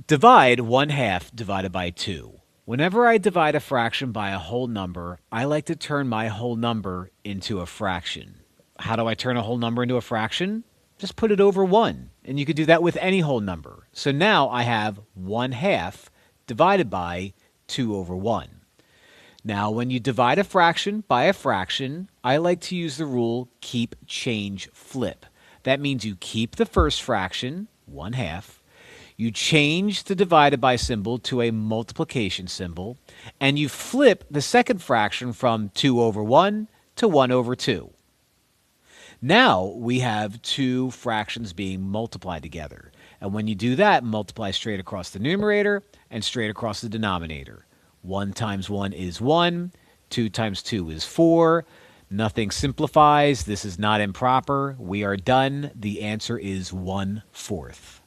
Divide 1/2 divided by 2. Whenever I divide a fraction by a whole number, I like to turn my whole number into a fraction. How do I turn a whole number into a fraction? Just put it over 1, and you could do that with any whole number. So now I have 1/2 divided by 2 over 1. Now, when you divide a fraction by a fraction, I like to use the rule keep, change, flip. That means you keep the first fraction, 1/2, you change the divided by symbol to a multiplication symbol, and you flip the second fraction from 2 over 1 to 1 over 2. Now we have two fractions being multiplied together. And when you do that, multiply straight across the numerator and straight across the denominator. 1 times 1 is 1. 2 times 2 is 4. Nothing simplifies. This is not improper. We are done. The answer is 1/4.